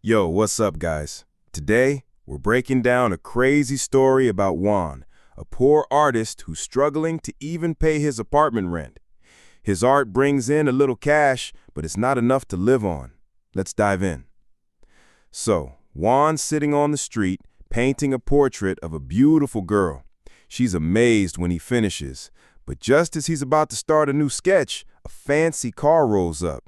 Yo, what's up, guys? Today, we're breaking down a crazy story about Juan, a poor artist who's struggling to even pay his apartment rent. His art brings in a little cash, but it's not enough to live on. Let's dive in. So, Juan's sitting on the street, painting a portrait of a beautiful girl. She's amazed when he finishes, but just as he's about to start a new sketch, a fancy car rolls up.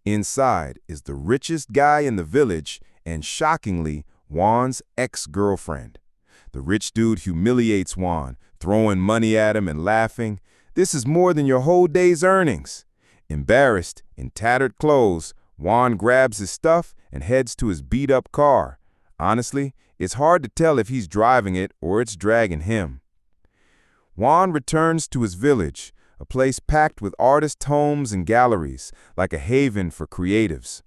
Inside is the richest guy in the village and, shockingly, Juan's ex-girlfriend. The rich dude humiliates Juan, throwing money at him and laughing. "This is more than your whole day's earnings." Embarrassed, in tattered clothes, Juan grabs his stuff and heads to his beat-up car. Honestly, it's hard to tell if he's driving it or it's dragging him. Juan returns to his village, a place packed with artist homes and galleries, like a haven for creatives.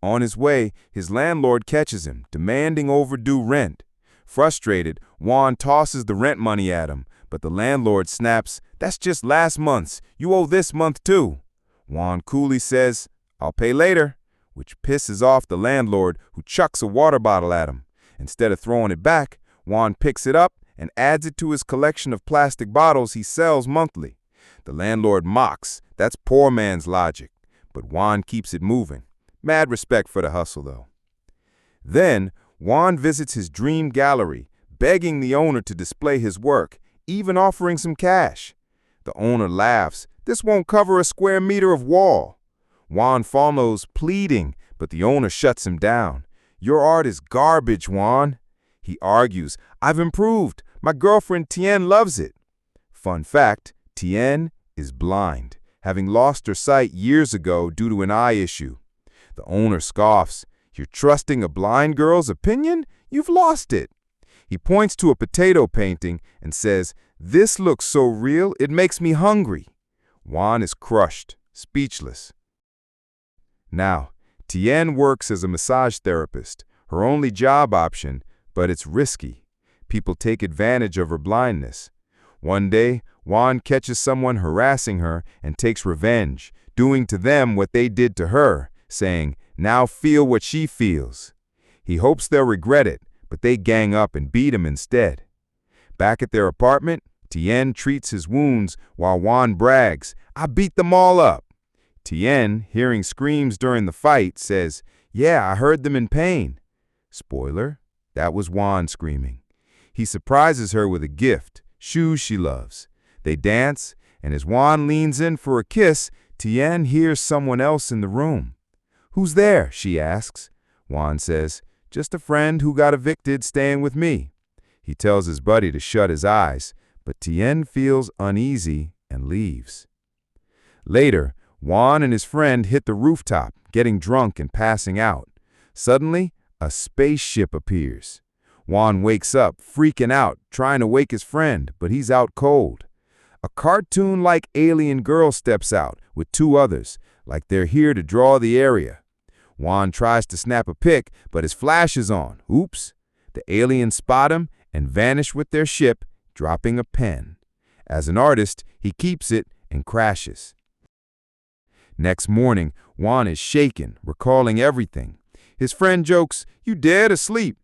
On his way, his landlord catches him, demanding overdue rent. Frustrated, Juan tosses the rent money at him, but the landlord snaps, "That's just last month's. You owe this month too." Juan coolly says, "I'll pay later," which pisses off the landlord, who chucks a water bottle at him. Instead of throwing it back, Juan picks it up and adds it to his collection of plastic bottles he sells monthly. The landlord mocks, "That's poor man's logic," but Juan keeps it moving. Mad respect for the hustle, though. Then, Juan visits his dream gallery, begging the owner to display his work, even offering some cash. The owner laughs, "This won't cover a square meter of wall." Juan follows, pleading, but the owner shuts him down. "Your art is garbage, Juan." He argues, "I've improved. My girlfriend Tien loves it." Fun fact, Tien is blind, having lost her sight years ago due to an eye issue. The owner scoffs, "You're trusting a blind girl's opinion? You've lost it." He points to a potato painting and says, "This looks so real, it makes me hungry." Juan is crushed, speechless. Now, Tien works as a massage therapist, her only job option, but it's risky. People take advantage of her blindness. One day, Juan catches someone harassing her and takes revenge, doing to them what they did to her, saying, "Now feel what she feels." He hopes they'll regret it, but they gang up and beat him instead. Back at their apartment, Tien treats his wounds while Juan brags, "I beat them all up." Tien, hearing screams during the fight, says, "Yeah, I heard them in pain." Spoiler, that was Juan screaming. He surprises her with a gift, shoes she loves. They dance, and as Juan leans in for a kiss, Tien hears someone else in the room. "Who's there?" she asks. Juan says, "Just a friend who got evicted staying with me." He tells his buddy to shut his eyes, but Tien feels uneasy and leaves. Later, Juan and his friend hit the rooftop, getting drunk and passing out. Suddenly, a spaceship appears. Juan wakes up, freaking out, trying to wake his friend, but he's out cold. A cartoon-like alien girl steps out with two others, like they're here to draw the area. Juan tries to snap a pic, but his flash is on. Oops! The aliens spot him and vanish with their ship, dropping a pen. As an artist, he keeps it and crashes. Next morning, Juan is shaken, recalling everything. His friend jokes, "You dead asleep."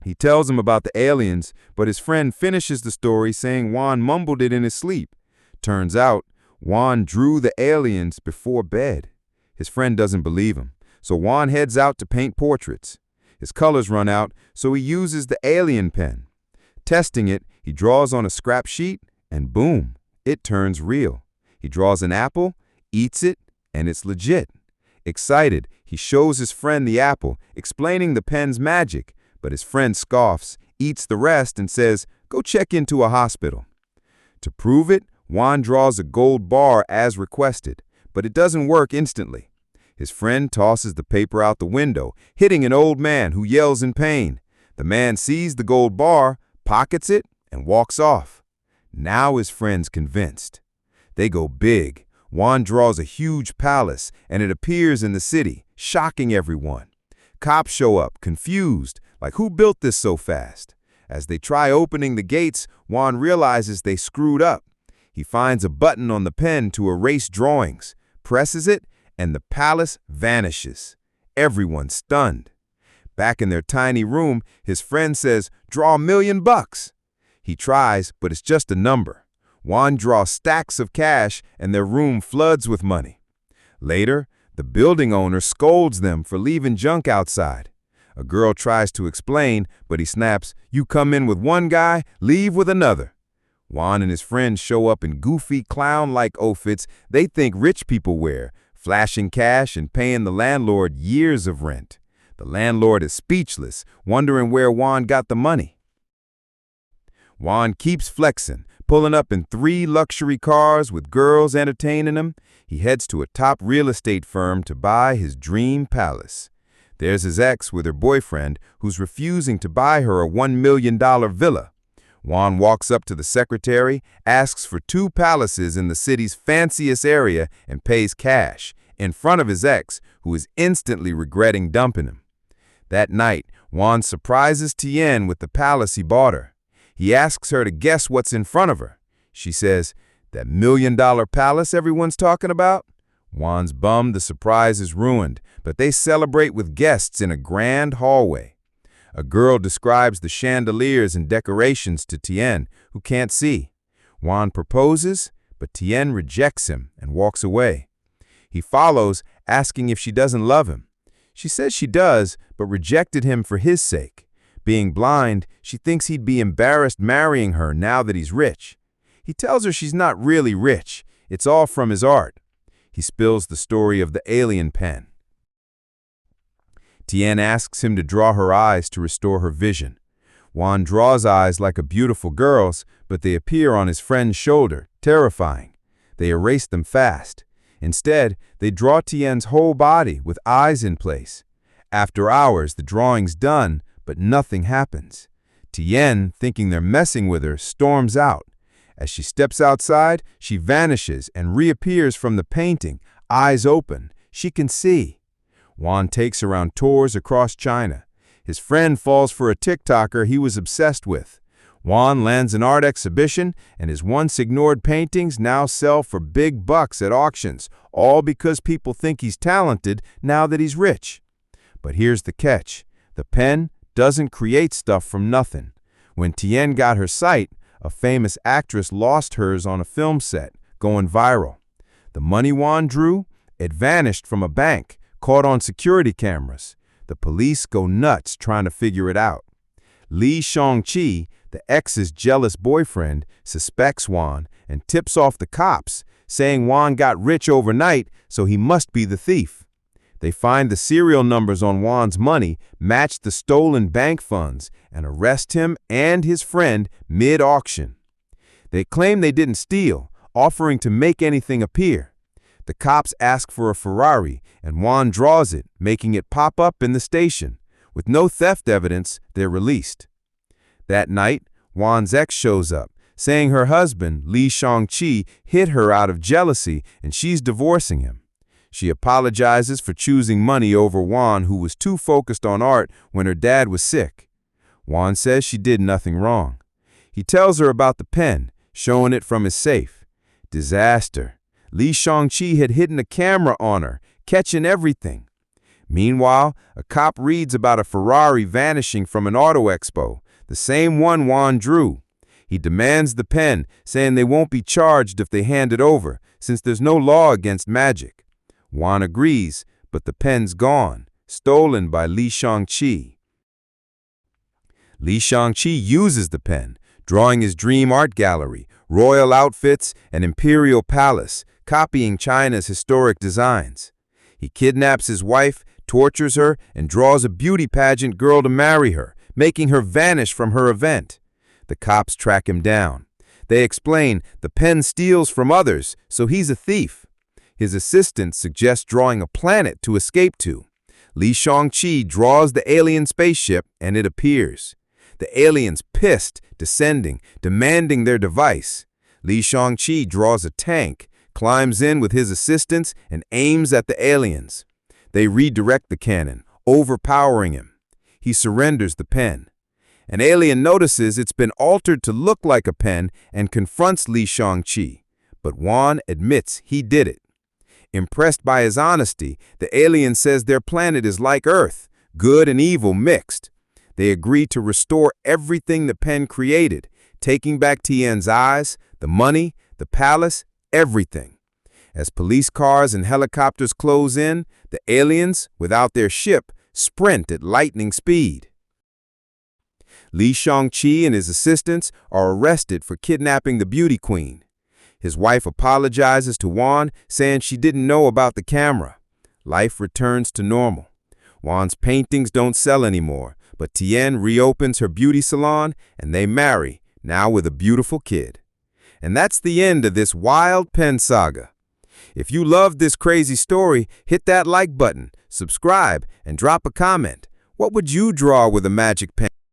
He tells him about the aliens, but his friend finishes the story saying Juan mumbled it in his sleep. Turns out, Juan drew the aliens before bed. His friend doesn't believe him, so Juan heads out to paint portraits. His colors run out, so he uses the alien pen. Testing it, he draws on a scrap sheet, and boom, it turns real. He draws an apple, eats it, and it's legit. Excited, he shows his friend the apple, explaining the pen's magic, but his friend scoffs, eats the rest, and says, "Go check into a hospital." To prove it, Juan draws a gold bar as requested, but it doesn't work instantly. His friend tosses the paper out the window, hitting an old man who yells in pain. The man sees the gold bar, pockets it, and walks off. Now his friend's convinced. They go big. Juan draws a huge palace, and it appears in the city, shocking everyone. Cops show up, confused, like who built this so fast? As they try opening the gates, Juan realizes they screwed up. He finds a button on the pen to erase drawings, presses it, and the palace vanishes. Everyone's stunned. Back in their tiny room, his friend says, "Draw $1,000,000. He tries, but it's just a number. Juan draws stacks of cash, and their room floods with money. Later, the building owner scolds them for leaving junk outside. A girl tries to explain, but he snaps, "You come in with one guy, leave with another." Juan and his friends show up in goofy clown-like outfits they think rich people wear, flashing cash and paying the landlord years of rent. The landlord is speechless, wondering where Juan got the money. Juan keeps flexing, pulling up in 3 luxury cars with girls entertaining him. He heads to a top real estate firm to buy his dream palace. There's his ex with her boyfriend, who's refusing to buy her a $1 million villa. Juan walks up to the secretary, asks for 2 palaces in the city's fanciest area, and pays cash, in front of his ex, who is instantly regretting dumping him. That night, Juan surprises Tien with the palace he bought her. He asks her to guess what's in front of her. She says, "That $1 million palace everyone's talking about?" Juan's bummed the surprise is ruined, but they celebrate with guests in a grand hallway. A girl describes the chandeliers and decorations to Tien, who can't see. Juan proposes, but Tien rejects him and walks away. He follows, asking if she doesn't love him. She says she does, but rejected him for his sake. Being blind, she thinks he'd be embarrassed marrying her now that he's rich. He tells her she's not really rich. It's all from his art. He spills the story of the alien pen. Tien asks him to draw her eyes to restore her vision. Juan draws eyes like a beautiful girl's, but they appear on his friend's shoulder, terrifying. They erase them fast. Instead, they draw Tien's whole body with eyes in place. After hours, the drawing's done, but nothing happens. Tien, thinking they're messing with her, storms out. As she steps outside, she vanishes and reappears from the painting, eyes open. She can see. Juan takes her on tours across China. His friend falls for a TikToker he was obsessed with. Juan lands an art exhibition, and his once ignored paintings now sell for big bucks at auctions, all because people think he's talented now that he's rich. But here's the catch. The pen doesn't create stuff from nothing. When Tien got her sight, a famous actress lost hers on a film set, going viral. The money Juan drew, it vanished from a bank, caught on security cameras. The police go nuts trying to figure it out. Li Shangqi, the ex's jealous boyfriend, suspects Juan and tips off the cops, saying Juan got rich overnight, so he must be the thief. They find the serial numbers on Juan's money match the stolen bank funds and arrest him and his friend mid-auction. They claim they didn't steal, offering to make anything appear. The cops ask for a Ferrari, and Juan draws it, making it pop up in the station. With no theft evidence, they're released. That night, Juan's ex shows up, saying her husband, Li Shangqi, hit her out of jealousy and she's divorcing him. She apologizes for choosing money over Juan, who was too focused on art when her dad was sick. Juan says she did nothing wrong. He tells her about the pen, showing it from his safe. Disaster. Li Shangqi had hidden a camera on her, catching everything. Meanwhile, a cop reads about a Ferrari vanishing from an auto expo, the same one Juan drew. He demands the pen, saying they won't be charged if they hand it over, since there's no law against magic. Juan agrees, but the pen's gone, stolen by Li Shangqi. Li Shangqi uses the pen, drawing his dream art gallery, royal outfits, and imperial palace, copying China's historic designs. He kidnaps his wife, tortures her, and draws a beauty pageant girl to marry her, making her vanish from her event. The cops track him down. They explain the pen steals from others, so he's a thief. His assistant suggests drawing a planet to escape to. Li Shangqi draws the alien spaceship, and it appears. The aliens pissed, descending, demanding their device. Li Shangqi draws a tank, climbs in with his assistants, and aims at the aliens. They redirect the cannon, overpowering him. He surrenders the pen. An alien notices it's been altered to look like a pen and confronts Li Shangqi, but Juan admits he did it. Impressed by his honesty, the alien says their planet is like Earth, good and evil mixed. They agree to restore everything the pen created, taking back Tien's eyes, the money, the palace, everything. As police cars and helicopters close in, the aliens, without their ship, sprint at lightning speed. Li Shangqi and his assistants are arrested for kidnapping the beauty queen. His wife apologizes to Wan, saying she didn't know about the camera. Life returns to normal. Wan's paintings don't sell anymore, but Tien reopens her beauty salon and they marry, now with a beautiful kid. And that's the end of this wild pen saga. If you loved this crazy story, hit that like button, subscribe, and drop a comment. What would you draw with a magic pen?